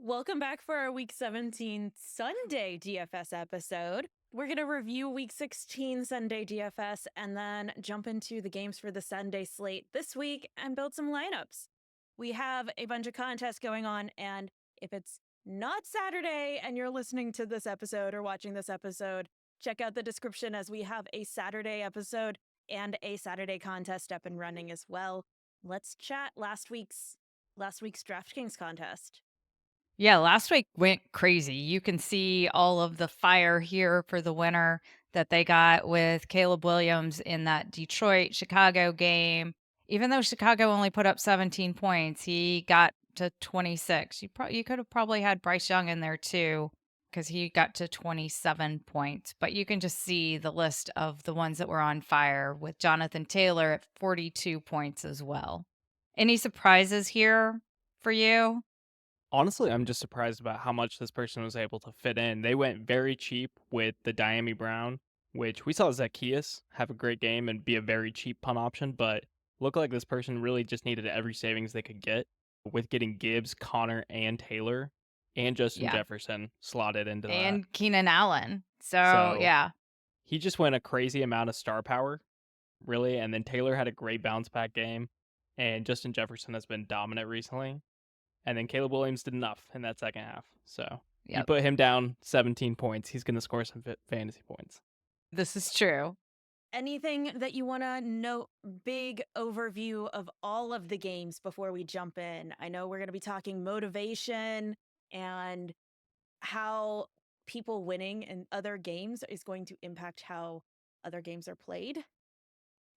Welcome back for our Week 17 Sunday DFS episode. We're going to review Week 16 Sunday DFS and then jump into the games for the Sunday slate this week and build some lineups. We have a bunch of contests going on, and if it's not Saturday and you're listening to this episode or watching this episode, check out the description as we have a Saturday episode and a Saturday contest up and running as well. Let's chat last week's DraftKings contest. Yeah, last week went crazy. You can see all of the fire here for the winner that they got with Caleb Williams in that Detroit Chicago game. Even though Chicago only put up 17 points, he got to 26. You could have probably had Bryce Young in there too because he got to 27 points. But you can just see the list of the ones that were on fire with Jonathan Taylor at 42 points as well. Any surprises here for you? Honestly, I'm just surprised about how much this person was able to fit in. They went very cheap with the Diami Brown, which we saw Zacchaeus have a great game and be a very cheap punt option, but looked like this person really just needed every savings they could get with getting Gibbs, Connor, and Taylor, and Justin Yeah. Jefferson slotted into that. And Keenan Allen. So, So yeah. he just went a crazy amount of star power, really, and then Taylor had a great bounce back game, and Justin Jefferson has been dominant recently. And then Caleb Williams did enough in that second half. So you Yep. put him down 17 points, he's going to score some fantasy points. This is true. Anything that you want to note, big overview of all of the games before we jump in? I know we're going to be talking motivation and how people winning in other games is going to impact how other games are played,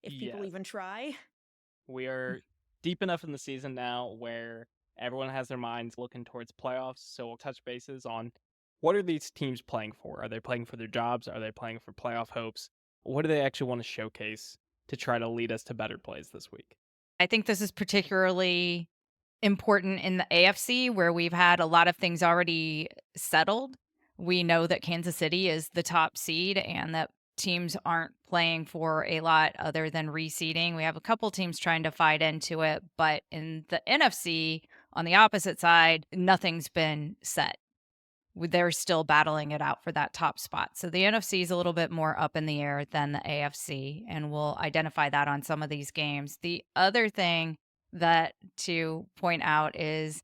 if people Yes. even try. We are deep enough in the season now where everyone has their minds looking towards playoffs. So we'll touch bases on what are these teams playing for? Are they playing for their jobs? Are they playing for playoff hopes? What do they actually want to showcase to try to lead us to better plays this week? I think this is particularly important in the AFC where we've had a lot of things already settled. We know that Kansas City is the top seed and that teams aren't playing for a lot other than reseeding. We have a couple teams trying to fight into it, but in the NFC on the opposite side, nothing's been set. They're still battling it out for that top spot. So the NFC is a little bit more up in the air than the AFC, and we'll identify that on some of these games. The other thing that to point out is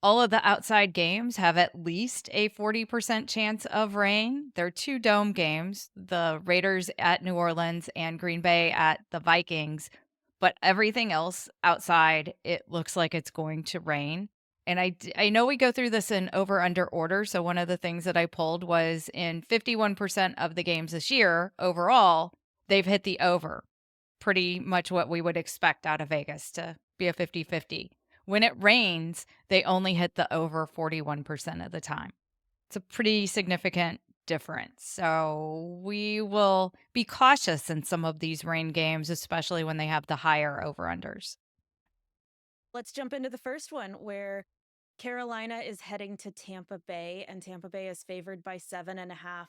all of the outside games have at least a 40% chance of rain. They're two dome games, the Raiders at New Orleans and Green Bay at the Vikings. But everything else outside, it looks like it's going to rain. And I know we go through this in over under order. So one of the things that I pulled was in 51% of the games this year overall, they've hit the over. Pretty much what we would expect out of Vegas to be a 50-50. When it rains, they only hit the over 41% of the time. It's a pretty significant difference. So we will be cautious in some of these rain games, especially when they have the higher over-unders. Let's jump into the first one where Carolina is heading to Tampa Bay, and Tampa Bay is favored by 7.5.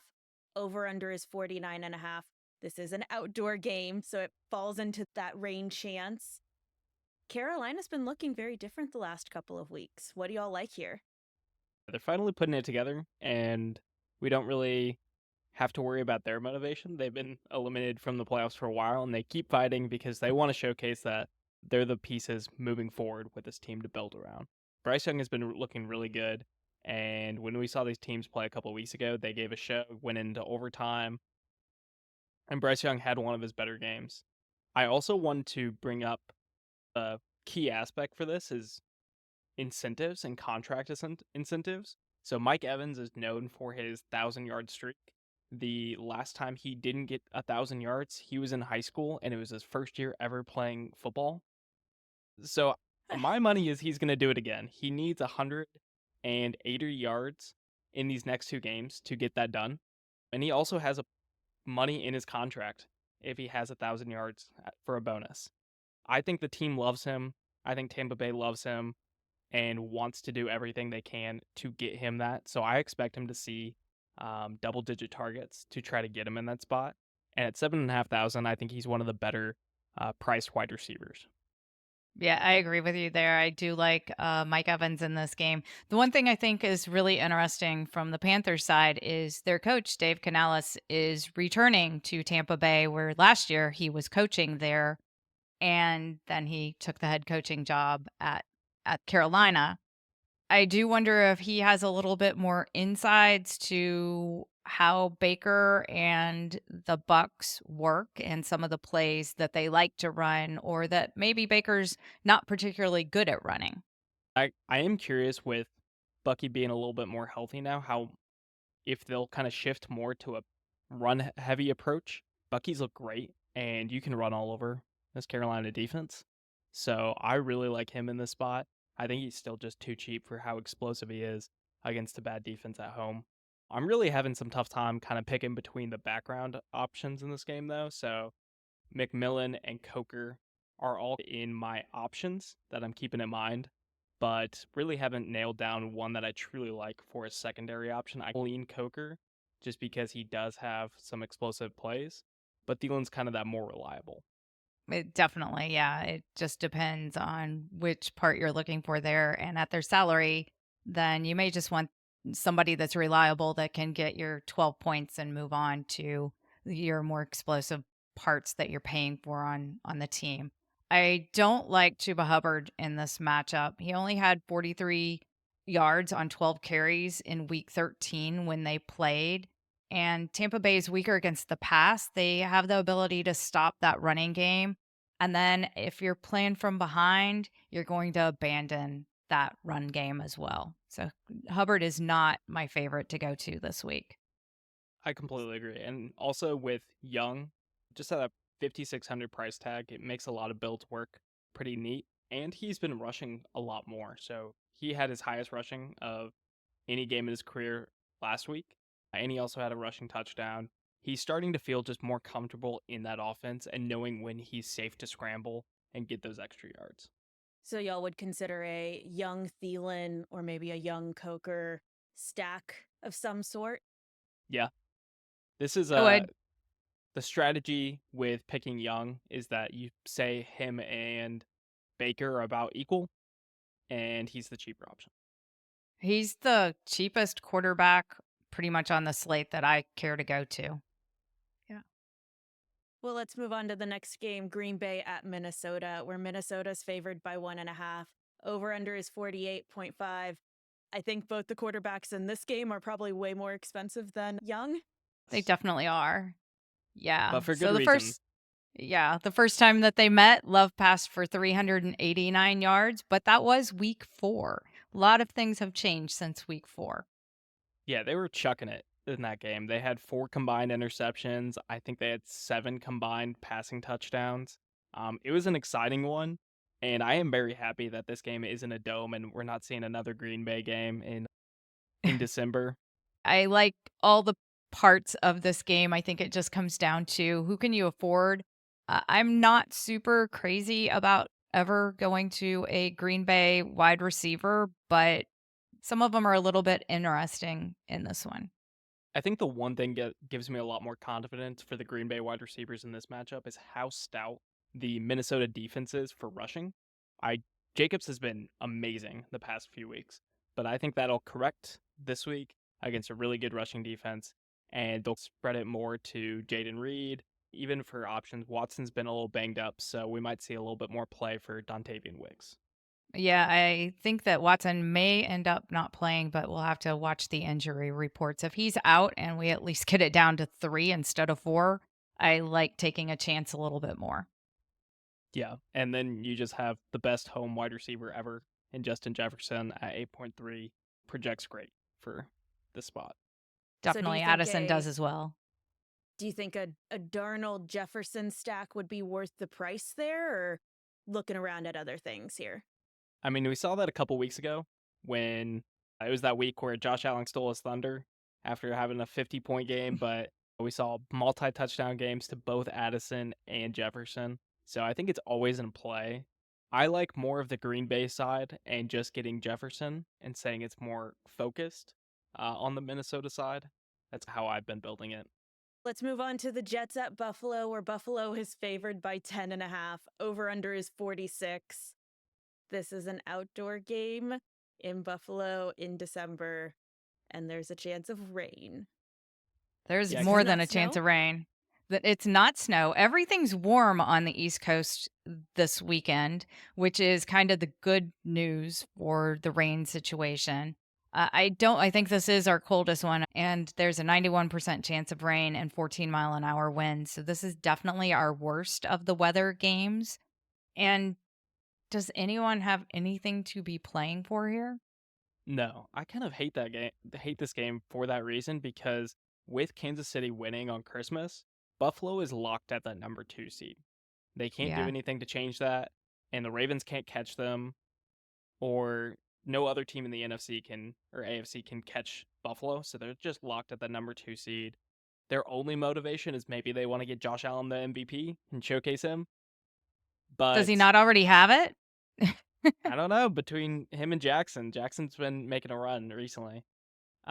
Over under is 49.5. This is an outdoor game, so it falls into that rain chance. Carolina's been looking very different the last couple of weeks. What do y'all like here? They're finally putting it together, and we don't really have to worry about their motivation. They've been eliminated from the playoffs for a while, and they keep fighting because they want to showcase that they're the pieces moving forward with this team to build around. Bryce Young has been looking really good, and when we saw these teams play a couple of weeks ago, they gave a show, went into overtime, and Bryce Young had one of his better games. I also want to bring up a key aspect for this is incentives and contract incentives. So Mike Evans is known for his 1,000-yard streak. The last time he didn't get 1,000 yards, he was in high school, and it was his first year ever playing football. So my money is he's going to do it again. He needs 180 yards in these next two games to get that done, and he also has a money in his contract if he has 1,000 yards for a bonus. I think the team loves him. I think Tampa Bay loves him and wants to do everything they can to get him that. So I expect him to see double-digit targets to try to get him in that spot. And at 7,500, I think he's one of the better priced wide receivers. Yeah, I agree with you there. I do like Mike Evans in this game. The one thing I think is really interesting from the Panthers side is their coach, Dave Canales, is returning to Tampa Bay, where last year he was coaching there. And then he took the head coaching job at Carolina. I do wonder if he has a little bit more insights to how Baker and the Bucks work and some of the plays that they like to run, or that maybe Baker's not particularly good at running. I am curious with Bucky being a little bit more healthy now, how if they'll kind of shift more to a run heavy approach. Bucky's look great, and you can run all over this Carolina defense. So I really like him in this spot. I think he's still just too cheap for how explosive he is against a bad defense at home. I'm really having some tough time kind of picking between the background options in this game, though. So McMillan and Coker are all in my options that I'm keeping in mind, but really haven't nailed down one that I truly like for a secondary option. I lean Coker just because he does have some explosive plays, but Thielen's kind of that more reliable. It definitely, yeah. It just depends on which part you're looking for there. And at their salary, then you may just want somebody that's reliable that can get your 12 points and move on to your more explosive parts that you're paying for on the team. I don't like Chuba Hubbard in this matchup. He only had 43 yards on 12 carries in week 13 when they played. And Tampa Bay is weaker against the pass. They have the ability to stop that running game, and then if you're playing from behind, you're going to abandon that run game as well. So Hubbard is not my favorite to go to this week. I completely agree. And also with Young, just at a 5,600 price tag, it makes a lot of builds work pretty neat. And he's been rushing a lot more. So he had his highest rushing of any game in his career last week. And he also had a rushing touchdown. He's starting to feel just more comfortable in that offense and knowing when he's safe to scramble and get those extra yards. So y'all would consider a young Thielen or maybe a young Coker stack of some sort? Yeah. This is I would. the strategy with picking Young is that you say him and Baker are about equal, and he's the cheaper option. He's the cheapest quarterback pretty much on the slate that I care to go to. Yeah. Well, let's move on to the next game, Green Bay at Minnesota, where Minnesota's favored by 1.5. Over under is 48.5. I think both the quarterbacks in this game are probably way more expensive than Young. They definitely are. Yeah. But for good So the reason. first Yeah, the first time that they met, Love passed for 389 yards, but that was week 4. A lot of things have changed since week 4. Yeah, they were chucking it in that game. They had 4 combined interceptions. I think they had 7 combined passing touchdowns. It was an exciting one, and I am very happy that this game isn't a dome and we're not seeing another Green Bay game in December. I like all the parts of this game. I think it just comes down to who can you afford. I'm not super crazy about ever going to a Green Bay wide receiver, but some of them are a little bit interesting in this one. I think the one thing gives me a lot more confidence for the Green Bay wide receivers in this matchup is how stout the Minnesota defense is for rushing. I Jacobs has been amazing the past few weeks, but I think that'll correct this week against a really good rushing defense, and they'll spread it more to Jaden Reed. Even for options, Watson's been a little banged up, so we might see a little bit more play for Dontavian Wicks. Yeah, I think that Watson may end up not playing, but we'll have to watch the injury reports. If he's out and we at least get it down to 3 instead of 4, I like taking a chance a little bit more. Yeah, and then you just have the best home wide receiver ever in Justin Jefferson at 8.3. Projects great for the spot. So Definitely Addison does as well. do you think a Darnold Jefferson stack would be worth the price there, or looking around at other things here? I mean, we saw that a couple weeks ago when it was that week where Josh Allen stole his thunder after having a 50-point game, but we saw multi-touchdown games to both Addison and Jefferson. So I think it's always in play. I like more of the Green Bay side and just getting Jefferson and saying it's more focused on the Minnesota side. That's how I've been building it. Let's move on to the Jets at Buffalo, where Buffalo is favored by 10.5. Over under is 46. this is an outdoor game in Buffalo in December, and there's a chance of rain. There's Yeah, more It's than not a chance snow? of rain. That it's not snow. Everything's warm on the East Coast this weekend, which is kind of the good news for the rain situation. I think this is our coldest one, and there's a 91% chance of rain and 14-mile-an-hour winds. So this is definitely our worst of the weather games. And does anyone have anything to be playing for here? No, I kind of hate that game. Hate this game for that reason because with Kansas City winning on Christmas, Buffalo is locked at that number 2 seed. They can't do Yeah. anything to change that, and the Ravens can't catch them, or no other team in the NFC can or AFC can catch Buffalo, so they're just locked at the number 2 seed. Their only motivation is maybe they want to get Josh Allen the MVP and showcase him, Does he but not already have it? I don't know, between him and Jackson. Jackson's been making a run recently.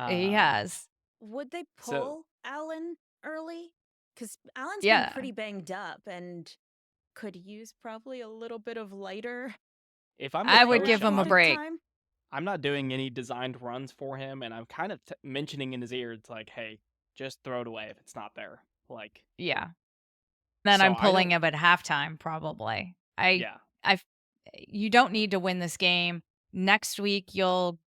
He Um, has. Would they so pull Allen early? Because Allen's been Yeah. pretty banged up and could use probably a little bit of lighter if I'm the I would coach, give him a parachuted break. time. I'm not doing any designed runs for him, and I'm kind of mentioning in his ear, it's like, hey, just throw it away if it's not there. Like, Yeah. Then so I'm I pulling don't, him at halftime, probably. I yeah, I you don't need to win this game. Next week you'll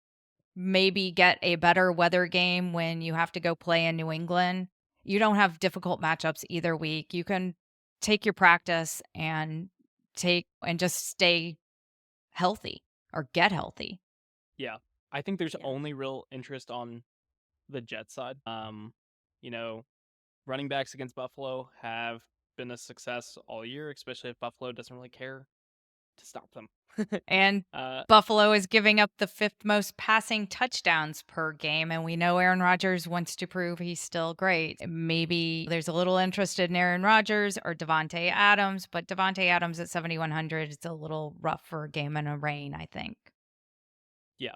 maybe get a better weather game when you have to go play in New England. You don't have difficult matchups either week. You can take your practice and just stay healthy or get healthy. yeah. I think there's Yeah. only real interest on the Jets side. You know, running backs against Buffalo have been a success all year, especially if Buffalo doesn't really care to stop them. And uh, Buffalo is giving up the fifth most passing touchdowns per game. And we know Aaron Rodgers wants to prove he's still great. Maybe there's a little interest in Aaron Rodgers or Devontae Adams, but Devontae Adams at 7,100 is a little rough for a game in a rain, I think. yeah,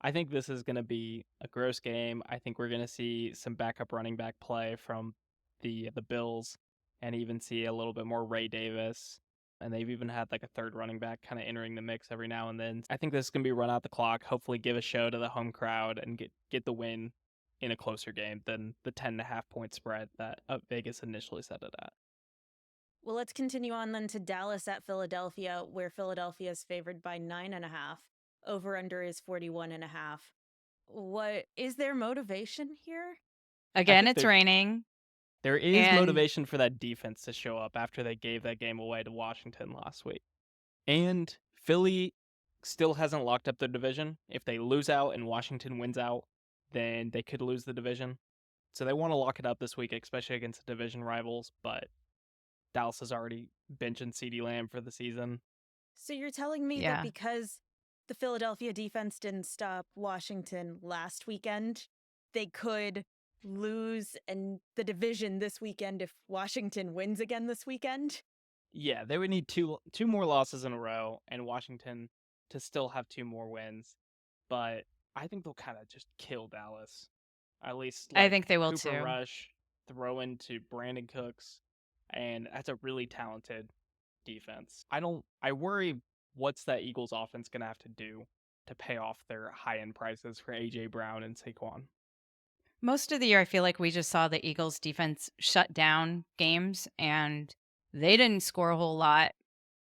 I think this is going to be a gross game. I think we're going to see some backup running back play from the Bills, and even see a little bit more Ray Davis. And they've even had like a third running back kind of entering the mix every now and then. I think this is going to be run out the clock. Hopefully, give a show to the home crowd and get the win in a closer game than the 10.5 point spread that Vegas initially set it at. Well, let's continue on then to Dallas at Philadelphia, where Philadelphia is favored by 9.5. Over under is 41.5. What is their motivation here? I Again, think it's raining. there is And motivation for that defense to show up after they gave that game away to Washington last week. And Philly still hasn't locked up their division. If they lose out and Washington wins out, then they could lose the division. So they want to lock it up this week, especially against the division rivals. But Dallas is already benching CeeDee Lamb for the season. So you're telling me that yeah, because the Philadelphia defense didn't stop Washington last weekend, they could lose and the division this weekend if Washington wins again this weekend? Yeah, they would need two more losses in a row, and Washington to still have 2 more wins. But I think they'll kind of just kill Dallas. At least I like think they will Cooper too. Rush, throw into Brandon Cooks, and that's a really talented defense. I worry what's that Eagles offense gonna have to do to pay off their high end prices for AJ Brown and Saquon. Most of the year, I feel like we just saw the Eagles defense shut down games and they didn't score a whole lot,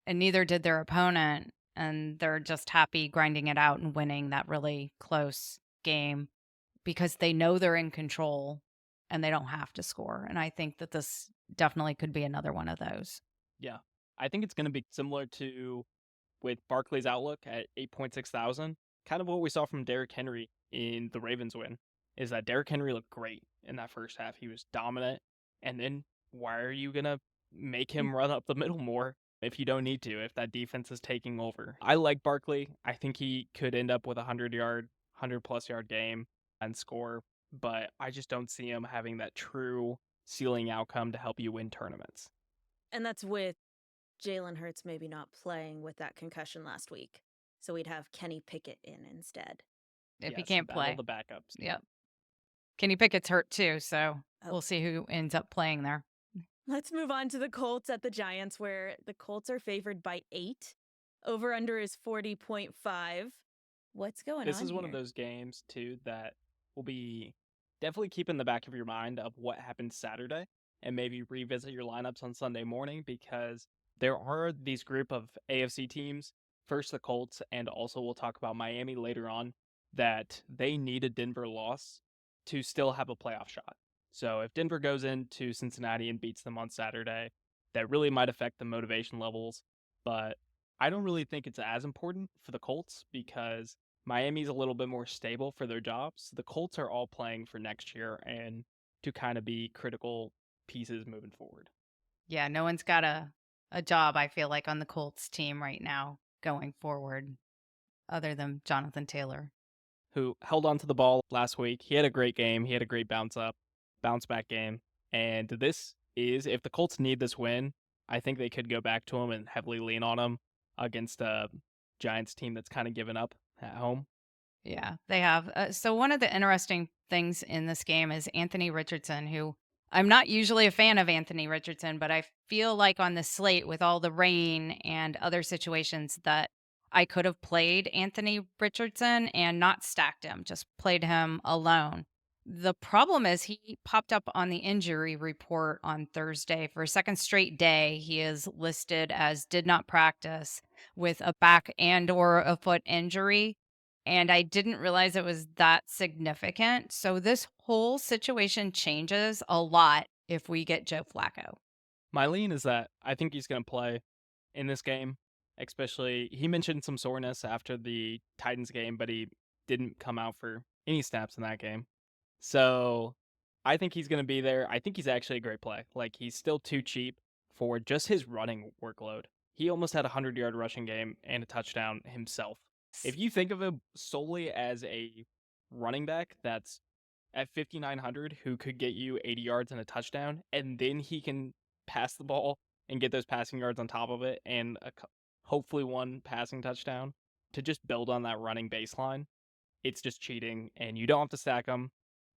and neither did their opponent. And they're just happy grinding it out and winning that really close game because they know they're in control and they don't have to score. And I think that this definitely could be another one of those. Yeah. I think it's gonna be similar to with Barkley's outlook at 8.6 thousand. Kind of what we saw from Derrick Henry in the Ravens win is that Derrick Henry looked great in that first half. He was dominant. And then why are you going to make him run up the middle more if you don't need to, if that defense is taking over? I like Barkley. I think he could end up with a 100+ yard game and score, but I just don't see him having that true ceiling outcome to help you win tournaments. And that's with Jalen Hurts maybe not playing with that concussion last week. So we'd have Kenny Pickett in instead. If he Yes, can't battle play. the backups. Yep. Kenny Pickett's hurt too, so Oh. we'll see who ends up playing there. Let's move on to the Colts at the Giants, where the Colts are favored by 8. Over under is 40.5. What's going on This is here? one of those games, too, that will be definitely keep in the back of your mind of what happened Saturday and maybe revisit your lineups on Sunday morning because there are these group of AFC teams, first the Colts, and also we'll talk about Miami later on, that they need a Denver loss to still have a playoff shot. So if Denver goes into Cincinnati and beats them on Saturday, that really might affect the motivation levels. But I don't really think it's as important for the Colts because Miami's a little bit more stable for their jobs. The Colts are all playing for next year and to kind of be critical pieces moving forward. Yeah, no one's got a job, I feel like, on the Colts team right now going forward, other than Jonathan Taylor. Who held on to the ball last week. He had a great game. He had a great bounce back game. And this is, if the Colts need this win, I think they could go back to him and heavily lean on him against a Giants team that's kind of given up at home. Yeah, they have. So one of the interesting things in this game is Anthony Richardson, who I'm not usually a fan of Anthony Richardson, but I feel like on the slate with all the rain and other situations that I could have played Anthony Richardson and not stacked him, just played him alone. The problem is he popped up on the injury report on Thursday for a second straight day. He is listed as did not practice with a back and or a foot injury, and I didn't realize it was that significant. So this whole situation changes a lot if we get Joe Flacco. My lean is that I think he's going to play in this game, especially he mentioned some soreness after the Titans game, but he didn't come out for any snaps in that game. So I think he's going to be there. I think he's actually a great play. Like he's still too cheap for just his running workload. He almost had a 100-yard rushing game and a touchdown himself. If you think of him solely as a running back that's at 5,900 who could get you 80 yards and a touchdown, and then he can pass the ball and get those passing yards on top of it and hopefully one passing touchdown to just build on that running baseline. It's just cheating, and you don't have to stack them.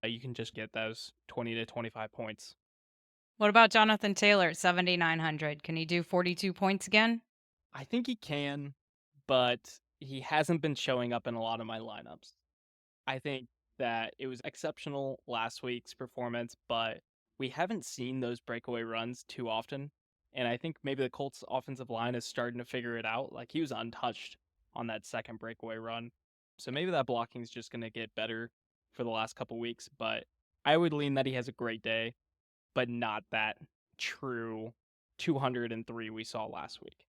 You can just get those 20 to 25 points. What about Jonathan Taylor at 7,900? Can he do 42 points again? I think he can, but he hasn't been showing up in a lot of my lineups. I think that it was exceptional last week's performance, but we haven't seen those breakaway runs too often. And I think maybe the Colts offensive line is starting to figure it out. Like he was untouched on that second breakaway run. So maybe that blocking is just going to get better for the last couple weeks, but I would lean that he has a great day, but not that true 203 we saw last week.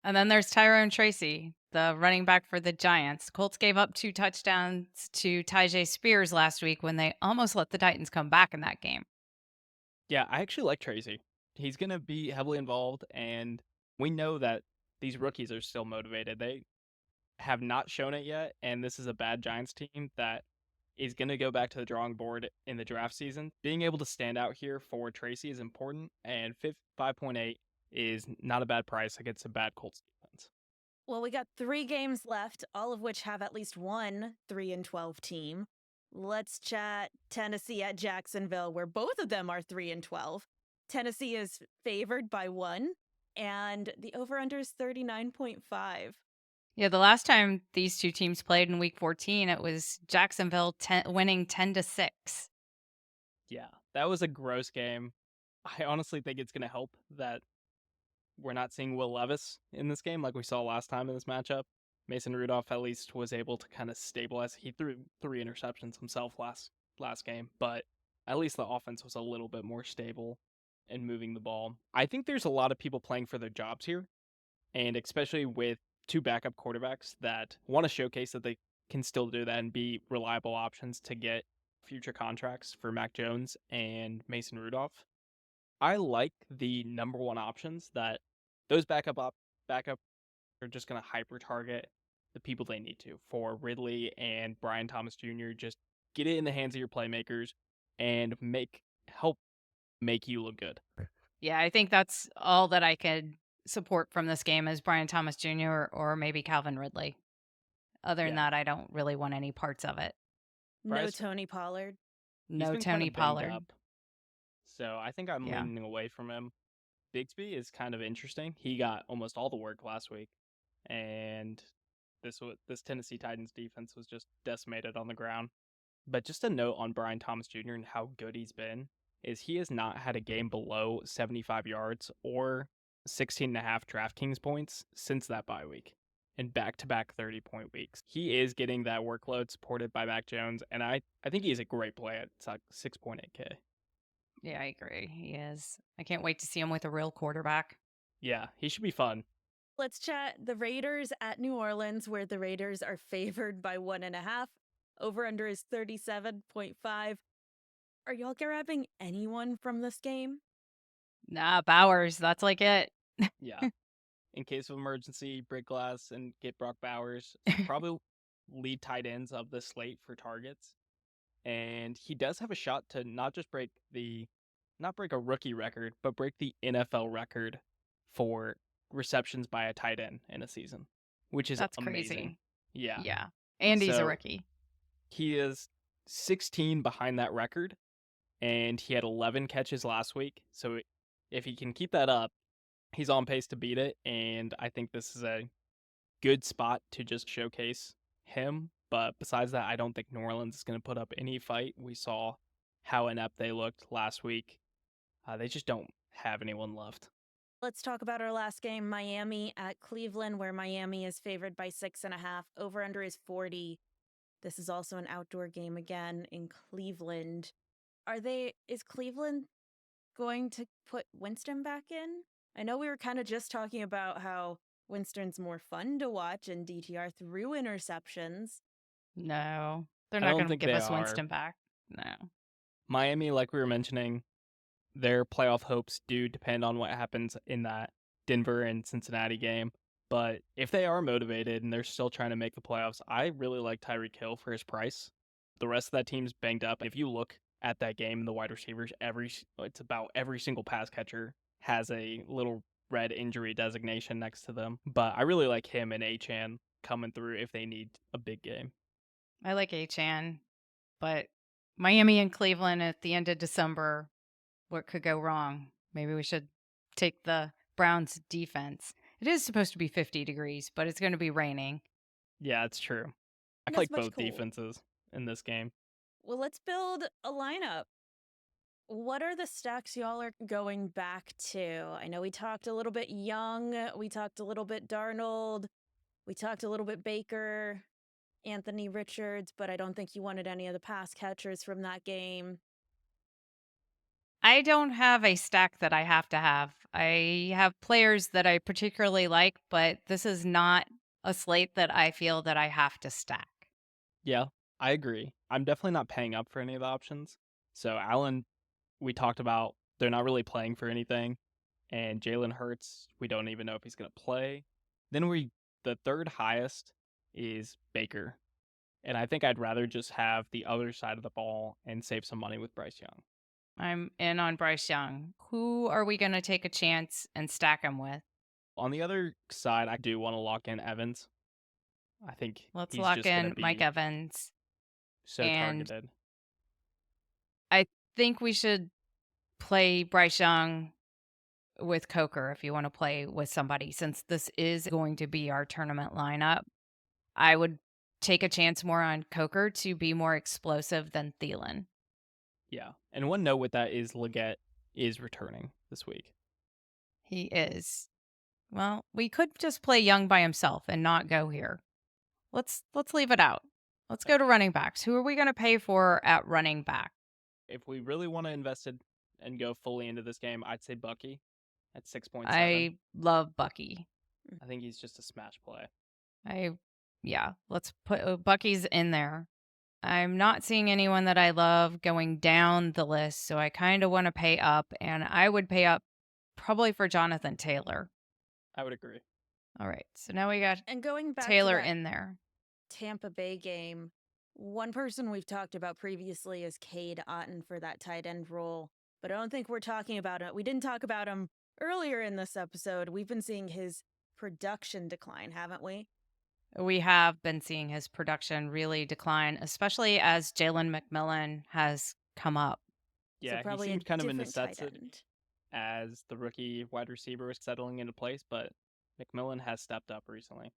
And then there's Tyrone Tracy, the running back for the Giants. Colts gave up 2 touchdowns to Tyjae Spears last week when they almost let the Titans come back in that game. Yeah, I actually like Tracy. He's going to be heavily involved, and we know that these rookies are still motivated. They have not shown it yet, and this is a bad Giants team that is going to go back to the drawing board in the draft season. Being able to stand out here for Tracy is important, and 5.8 is not a bad price against a bad Colts defense. Well, we got 3 games left, all of which have at least one 3-12 team. Let's chat Tennessee at Jacksonville, where both of them are 3-12. Tennessee is favored by 1, and the over-under is 39.5. Yeah, the last time these two teams played in week 14, it was Jacksonville winning 10-6. Yeah, that was a gross game. I honestly think it's going to help that we're not seeing Will Levis in this game like we saw last time in this matchup. Mason Rudolph at least was able to kind of stabilize. He threw 3 interceptions himself last game, but at least the offense was a little bit more stable and moving the ball. I think there's a lot of people playing for their jobs here, and especially with 2 backup quarterbacks that want to showcase that they can still do that and be reliable options to get future contracts for Mac Jones and Mason Rudolph. I like the number one options that those backup are just going to hyper target the people they need to. For Ridley and Brian Thomas Jr., just get it in the hands of your playmakers and help make you look good. Yeah, I think that's all that I could support from this game is Brian Thomas Jr. or maybe Calvin Ridley. Other than Yeah. that, I don't really want any parts of it. No Bryce- Tony Pollard. He's No been Tony kinda banged Pollard. up. So I think I'm Yeah. leaning away from him. Bigsby is kind of interesting. He got almost all the work last week. and this Tennessee Titans defense was just decimated on the ground. But just a note on Brian Thomas Jr. and how good he's been is he has not had a game below 75 yards or 16.5 DraftKings points since that bye week in back-to-back 30-point weeks. He is getting that workload supported by Mac Jones, and I think he's a great play at 6.8K. Yeah, I agree. He is. I can't wait to see him with a real quarterback. Yeah, he should be fun. Let's chat the Raiders at New Orleans, where the Raiders are favored by 1.5. Over under is 37.5. Are y'all grabbing anyone from this game? Nah, Bowers, that's like it. Yeah. In case of emergency, break glass and get Brock Bowers. Probably lead tight ends of the slate for targets. And he does have a shot to not just break a rookie record, but break the NFL record for receptions by a tight end in a season, which is That's amazing. crazy. Yeah. Yeah. And he's a So, rookie. He is 16 behind that record, and he had 11 catches last week. So if he can keep that up, he's on pace to beat it, and I think this is a good spot to just showcase him. But besides that, I don't think New Orleans is going to put up any fight. We saw how inept they looked last week. They just don't have anyone left. Let's talk about our last game, Miami at Cleveland, where Miami is favored by 6.5. Over under is 40. This is also an outdoor game again in Cleveland. Is Cleveland going to put Winston back in? I know we were kind of just talking about how Winston's more fun to watch and DTR threw interceptions. No. They're I not don't going to think give they us are. Winston back. No. Miami, like we were mentioning, their playoff hopes do depend on what happens in that Denver and Cincinnati game. But if they are motivated and they're still trying to make the playoffs, I really like Tyreek Hill for his price. The rest of that team's banged up. If you look at that game and the wide receivers, it's about every single pass catcher has a little red injury designation next to them. But I really like him and Achan coming through if they need a big game. I like Achan, but Miami and Cleveland at the end of December, what could go wrong? Maybe we should take the Browns defense. It is supposed to be 50 degrees, but it's going to be raining. Yeah, it's true. I Not as like much both cold. defenses in this game. Well, let's build a lineup. What are the stacks y'all are going back to? I know we talked a little bit Young, we talked a little bit Darnold, we talked a little bit Baker, Anthony Richards, but I don't think you wanted any of the pass catchers from that game. I don't have a stack that I have to have. I have players that I particularly like, but this is not a slate that I feel that I have to stack. Yeah, I agree. I'm definitely not paying up for any of the options. So Allen, we talked about they're not really playing for anything, and Jalen Hurts, we don't even know if he's going to play. Then the third highest is Baker, and I think I'd rather just have the other side of the ball and save some money with Bryce Young. I'm in on Bryce Young. Who are we going to take a chance and stack him with? On the other side, I do want to lock in Evans. I think Let's he's lock just going in to be Mike Evans. so And targeted. I think we should play Bryce Young with Coker if you want to play with somebody, since this is going to be our tournament lineup. I would take a chance more on Coker to be more explosive than Thielen. Yeah. And one note with that is Leggett is returning this week. He is. Well, we could just play Young by himself and not go here. Let's leave it out. Let's go to running backs. Who are we going to pay for at running back? If we really want to invest it and go fully into this game, I'd say Bucky at 6.7. I love Bucky. I think he's just a smash play. Let's put Bucky's in there. I'm not seeing anyone that I love going down the list, so I kind of want to pay up, and I would pay up probably for Jonathan Taylor. I would agree. All right, so now we got And going back Taylor to that in there. Tampa Bay game, one person we've talked about previously is Cade Otton for that tight end role, but I don't think we're talking about it. We didn't talk about him earlier in this episode. We've been seeing his production decline, haven't we? We have been seeing his production really decline, especially as Jalen McMillan has come up. Yeah, so probably he seemed kind of a different tight necessity end. as the rookie wide receiver was settling into place, but McMillan has stepped up recently.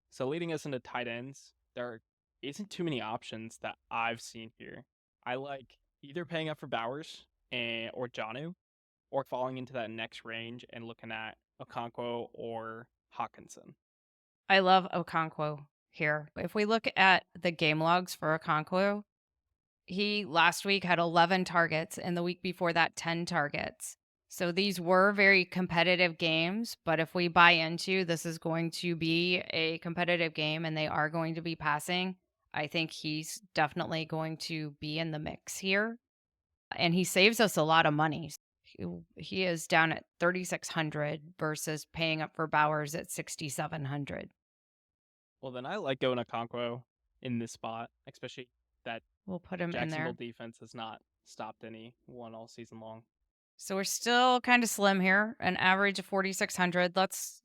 So leading us into tight ends, there isn't too many options that I've seen here. I like either paying up for Bowers or Janu, or falling into that next range and looking at Okonkwo or Hawkinson. I love Okonkwo here. If we look at the game logs for Okonkwo, he last week had 11 targets, and the week before that, 10 targets. So these were very competitive games, but if we buy into this is going to be a competitive game and they are going to be passing, I think he's definitely going to be in the mix here. And he saves us a lot of money. He is down at 3,600 versus paying up for Bowers at 6,700. Well, then I like going Okonkwo in this spot, especially that We'll put him in Jacksonville there. defense has not stopped anyone all season long. So we're still kind of slim here, an average of 4,600. Let's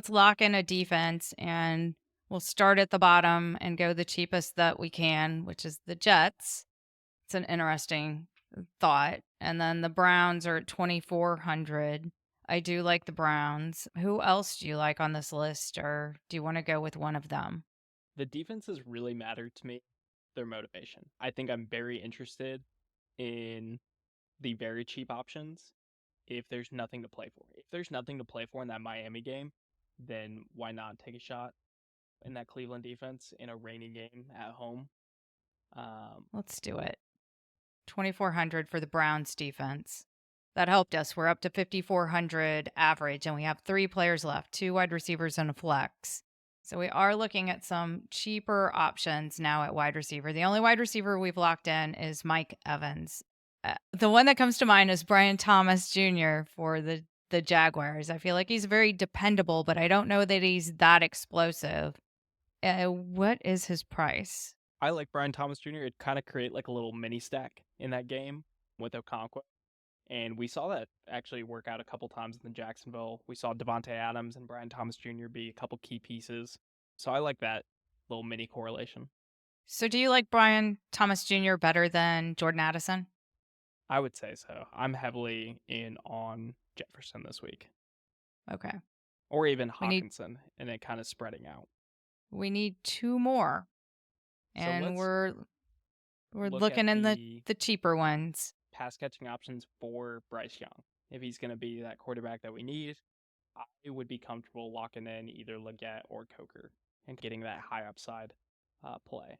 lock in a defense and we'll start at the bottom and go the cheapest that we can, which is the Jets. It's an interesting thought. And then the Browns are at 2,400. I do like the Browns. Who else do you like on this list, or do you want to go with one of them? The defenses really matter to me, their motivation. I think I'm very interested in the very cheap options if there's nothing to play for. If there's nothing to play for in that Miami game, then why not take a shot in that Cleveland defense in a rainy game at home? Let's do it. 2,400 for the Browns defense. That helped us. We're up to 5,400 average, and we have 3 players left, 2 wide receivers and a flex. So we are looking at some cheaper options now at wide receiver. The only wide receiver we've locked in is Mike Evans. The one that comes to mind is Brian Thomas Jr. for the Jaguars. I feel like he's very dependable, but I don't know that he's that explosive. What is his price? I like Brian Thomas Jr. It kind of create like a little mini stack in that game with Okonkwo. And we saw that actually work out a couple times in the Jacksonville. We saw Devontae Adams and Brian Thomas Jr. be a couple key pieces. So I like that little mini correlation. So do you like Brian Thomas Jr. better than Jordan Addison? I would say so. I'm heavily in on Jefferson this week. Okay. Or even Hawkinson, and it kind of spreading out. We need 2 more. And so we're look looking at in the cheaper ones. Pass catching options for Bryce Young. If he's going to be that quarterback that we need, I would be comfortable locking in either Leggett or Coker and getting that high upside play.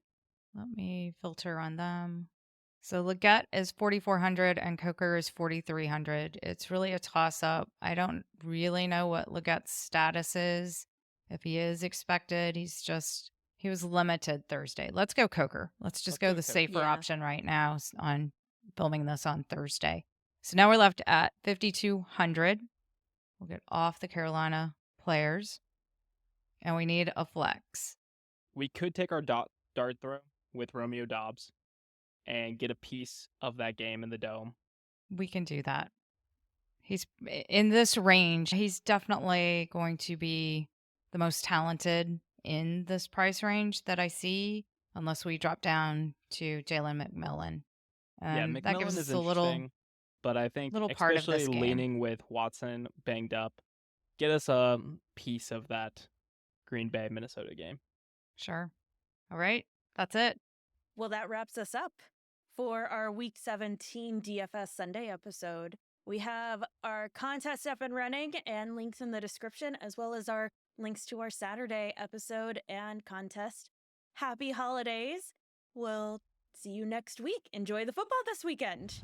Let me filter on them. So Leggett is 4,400 and Coker is 4,300. It's really a toss-up. I don't really know what Leggett's status is. If he is expected, he was limited Thursday. Let's go Coker. Let's just go the safer option right now on filming this on Thursday. So now we're left at 5,200. We'll get off the Carolina players. And we need a flex. We could take our dart throw with Romeo Doubs and get a piece of that game in the dome. We can do that. He's in this range. He's definitely going to be the most talented in this price range that I see, unless we drop down to Jalen McMillan. Yeah, McMillan that gives us is a interesting, but I think part of especially this game. leaning with Watson banged up, get us a piece of that Green Bay Minnesota game. Sure. All right. That's it. Well, that wraps us up for our Week 17 DFS Sunday episode. We have our contest up and running and links in the description, as well as our links to our Saturday episode and contest. Happy holidays. We'll see you next week. Enjoy the football this weekend.